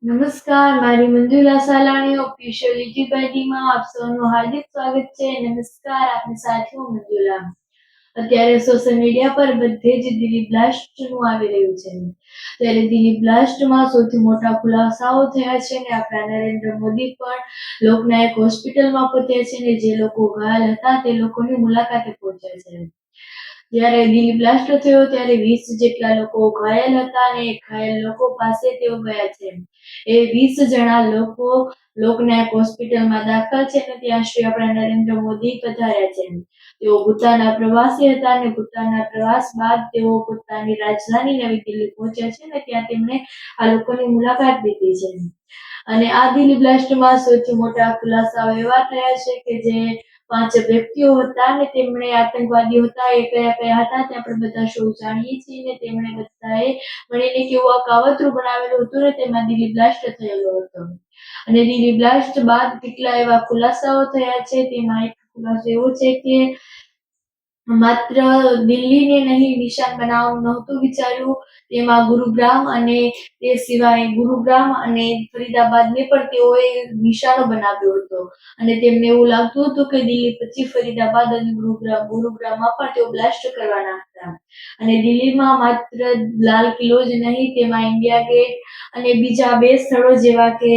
નમસ્કાર, મારી Manjula Salani official YouTube આઈડીમાં આપ સૌનું હાર્દિક સ્વાગત છે. નમસ્કાર, આપની સાથે હું મંજુલા. અત્યારે સોશિયલ મીડિયા પર બધે જ દિલ્હી બ્લાસ્ટનું આવી રહ્યું છે. ત્યારે દિલ્હી બ્લાસ્ટમાં સૌથી મોટા ખુલાસાઓ થયા છે ને આપણા નરેન્દ્ર મોદી પણ લોકનાયક હોસ્પિટલમાં પહોંચ્યા છે ને જે લોકો ઘાયલ હતા તે લોકોની મુલાકાતે પહોંચ્યા છે. જ્યારે દિલ્હી બ્લાસ્ટ થયો ત્યારે 20 જેટલા લોકો ઘાયલ હતા અને ઘાયલ લોકો પાસે તેઓ ગયા છે. એ 20 જણા લોકો લોકનાયક હોસ્પિટલમાં દાખલ છે અને ત્યાં શ્રી આપણા નરેન્દ્ર મોદી પધાર્યા છે. તેઓ ભૂતાનના પ્રવાસી હતા અને ભૂતાનના પ્રવાસ બાદ તેઓ પોતાની રાજધાની નવી દિલ્હી પહોંચ્યા છે અને ત્યાં તેમણે આ લોકોની મુલાકાત લીધી છે. અને આ દિલ્હી બ્લાસ્ટમાં સૌથી મોટા ખુલાસાઓ એવા થયા છે કે જે 5 વ્યક્તિઓ હતા અને તેમણે આતંકવાદીઓ હતા એ કયા કયા હતા તે આપણે બધા સૌ જાણીએ છીએ ને તેમણે બધાએ મળીને કેવું આ કાવતરું બનાવેલું હતું ને તેમાં દિલ્હી બ્લાસ્ટ થયેલો હતો. અને દિલ્હી બ્લાસ્ટ બાદ કેટલા એવા ખુલાસાઓ થયા છે તેમાં એક ખુલાસો એવો છે કે માત્ર દિલ્હીને નહીં નિશાન બનાવવાનું નહોતું વિચાર્યું, તેમાં ગુરુગ્રામ અને તે સિવાય ગુરુગ્રામ અને ફરીદાબાદને પણ તેઓએ નિશાનો બનાવ્યો હતો. અને તેમને એવું લાગતું હતું કે દિલ્હી પછી ફરીદાબાદ અને ગુરુગ્રામમાં પણ તેઓ બ્લાસ્ટ કરવાના હતા. અને દિલ્હીમાં માત્ર લાલ કિલ્લો જ નહીં તેમાં ઇન્ડિયા ગેટ અને બીજા 2 સ્થળો જેવા કે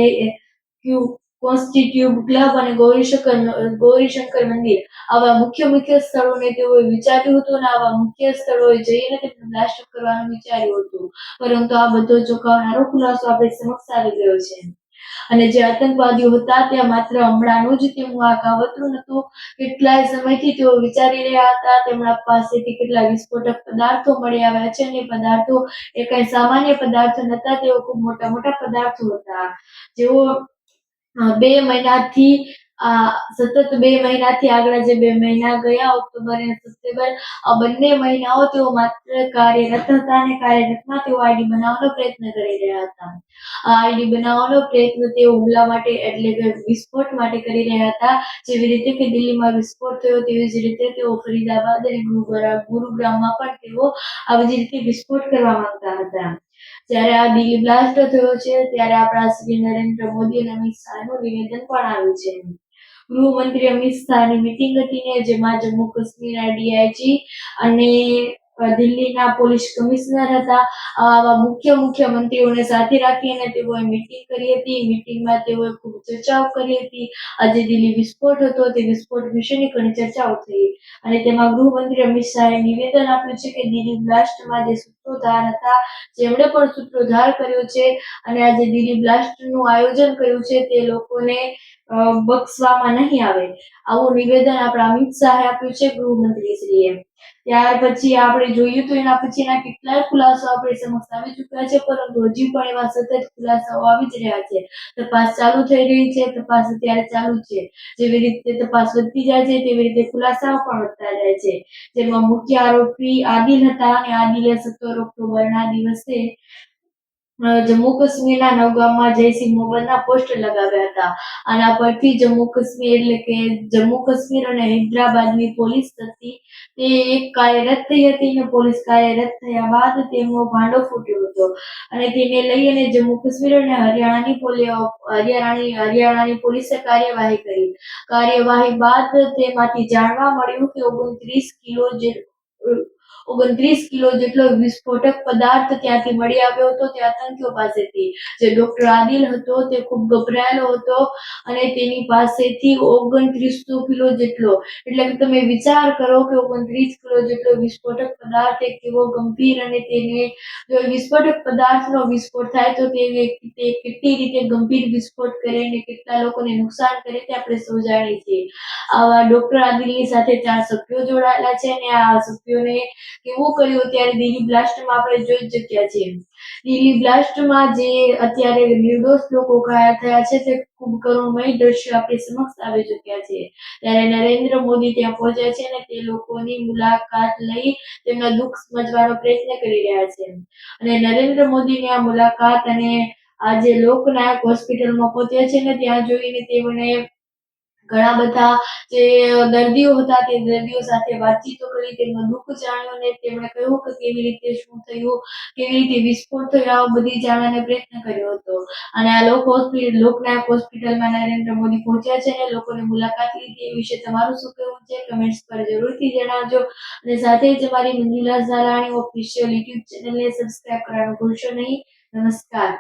કોન્સ્ટિટ્યુટ ક્લબ અને ગૌરીશંકર મંદિર આવા મુખ્ય સ્થળોને તેઓએ વિચાર્યું હતું અને આવા મુખ્ય સ્થળોએ જઈને તેમને બ્લાસ્ટ કરવાનું વિચાર્યું હતું. પરંતુ આ બધો ચોંકાવનારો ખુલાસો આપણી સમક્ષ આવી ગયો છે. અને જે આતંકવાદીઓ હતા ત્યાં માત્ર હમણાંનું જ તેમનું આ કાવતરું નહોતું, કેટલાય સમયથી તેઓ વિચારી રહ્યા હતા. તેમના પાસેથી કેટલા વિસ્ફોટક પદાર્થો મળી આવ્યા છે અને પદાર્થો એ કઈ સામાન્ય પદાર્થો નહોતા, તેઓ ખૂબ મોટા પદાર્થો હતા. જેઓ 2 મહિનાથી સતત 2 મહિનાથી આગળ જે 2 મહિના ગયા ઓક્ટોબર અને સપ્ટેમ્બર આ બંને મહિનાઓ તેઓ માત્ર કાર્યરત હતા અને કાર્યરતમાં તેઓ આઈડી બનાવવાનો પ્રયત્ન કરી રહ્યા હતા. આ આઈડી બનાવવાનો પ્રયત્ન તેઓ હુમલા માટે એટલે કે વિસ્ફોટ માટે કરી રહ્યા હતા. જેવી રીતે કે દિલ્હીમાં વિસ્ફોટ થયો તેવી જ રીતે તેઓ ફરીદાબાદ અને ગુરુગ્રામમાં પણ તેઓ આવી જ રીતે વિસ્ફોટ કરવા માંગતા હતા. જ્યારે આ દિલ્હી બ્લાસ્ટ થયો છે ત્યારે આપણા શ્રી નરેન્દ્ર મોદી અને અમિત શાહનું નિવેદન પણ આવ્યું છે. ગૃહમંત્રી અમિત શાહની મીટિંગ હતી ને જેમાં જમ્મુ કાશ્મીરના ડીઆઈજી અને દિલ્હીના પોલીસ કમિશનર હતા આવા મુખ્ય મંત્રીઓને સાથે રાખીને તેઓએ મીટિંગ કરી હતી. મીટિંગમાં તેઓએ ખૂબ ચર્ચાઓ કરી હતી. આજે દિલ્હી વિસ્ફોટ હતો તે વિસ્ફોટ વિશેની ઘણી ચર્ચાઓ થઈ અને તેમાં ગૃહમંત્રી અમિત શાહે નિવેદન આપ્યું છે કે દિલ્હી બ્લાસ્ટમાં જે સૂત્રોધાર હતા જેમણે પણ સૂત્રોધાર કર્યો છે અને આજે દિલ્હી બ્લાસ્ટનું આયોજન કર્યું છે તે લોકોને બક્ષવામાં નહીં આવે. આવું નિવેદન આપણા અમિત શાહે આપ્યું છે ગૃહમંત્રીશ્રીએ. ત્યાર પછી આપણે જોઈએ તો એના પછીના કેટલાય ખુલાસો આપણી સમક્ષ આવી ચૂક્યા છે, પરંતુ હજી પણ એવા સતત ખુલાસાઓ આવી જ રહ્યા છે. તપાસ ચાલુ થઈ રહી છે, તપાસ અત્યારે ચાલુ છે. જેવી રીતે તપાસ વધતી જાય છે તેવી રીતે ખુલાસાઓ પણ વધતા જાય છે. જેમાં મુખ્ય આરોપી આદિલ હતા અને આદિલે 17 ઓક્ટોબરના દિવસે જમ્મુ કાશ્મીરના નવગામમાં જૈશ-એ મોહમ્મદના પોસ્ટર લગાવ્યા હતા. આના પરથી જમ્મુ કાશ્મીર અને હૈદરાબાદની પોલીસ હતી તે એક કાર્યરત થઈ હતી અને પોલીસ કાર્યરત થયા બાદ તેમનો ભાંડો ફૂટ્યો હતો અને તેને લઈ અને જમ્મુ કાશ્મીર અને હરિયાણાની પોલીસે કાર્યવાહી કરી. કાર્યવાહી બાદ તેમાંથી જાણવા મળ્યું કે 29 કિલો જેટલો વિસ્ફોટક પદાર્થ ત્યાંથી મળી આવ્યો હતો તે આતંકીઓ પાસેથી. જે ડોક્ટર આદિલ હતો તે ખૂબ ગભરાયેલો હતો અને તેની પાસેથી 2900 કિલો જેટલો એટલે કે તમે વિચાર કરો કે 29 કિલો જેટલો વિસ્ફોટક પદાર્થ એ કેવો ગંભીર અને તેને જો વિસ્ફોટક પદાર્થનો વિસ્ફોટ થાય તો તે કેટલી રીતે ગંભીર વિસ્ફોટ કરે અને કેટલા લોકોને નુકસાન કરે તે આપણે સૌ જાણીએ છીએ. આવા ડોક્ટર આદિલની સાથે 4 સભ્યો જોડાયેલા છે અને આ સભ્યોને કેવું કર્યું ત્યારે દિલ્હી બ્લાસ્ટમાં આપણે જોઈ જ ચૂક્યા છીએ. દિલ્હી બ્લાસ્ટમાં જે અત્યારે નિર્દોષ લોકો ઘાયલ થયા છે તે ખૂબ કરુણમય દ્રશ્યો આપણી સમક્ષ આવી ચૂક્યા છે. ત્યારે નરેન્દ્ર મોદી ત્યાં પહોંચ્યા છે અને તે લોકોની મુલાકાત લઈ તેમના દુઃખ સમજવાનો પ્રયત્ન કરી રહ્યા છે. અને નરેન્દ્ર મોદીની આ મુલાકાત અને આજે લોકનાયક હોસ્પિટલમાં પહોંચ્યા છે ને ત્યાં જોઈને તેમને ઘણા બધા જે દર્દીઓ હતા તે દર્દીઓ સાથે વાતચીતો કરી, તેમનું દુઃખ જાણ્યું અને તેમણે કહ્યું કે કેવી રીતે શું થયું, કેવી રીતે વિસ્ફોટ થયો, આ બધી જાણવાનો પ્રયત્ન કર્યો હતો. અને આ લોકનાયક હોસ્પિટલમાં નરેન્દ્ર મોદી પહોંચ્યા છે અને લોકોની મુલાકાત લીધી. એ વિશે તમારું શું કહેવું છે? કમેન્ટ્સ પર જરૂરથી જણાવજો. અને સાથે જ અમારી મંજુલા ઝાલાણી ઓફિશિયલ યુટ્યુબ ચેનલને સબસ્ક્રાઇબ કરવાનું ભૂલશો નહીં. નમસ્કાર.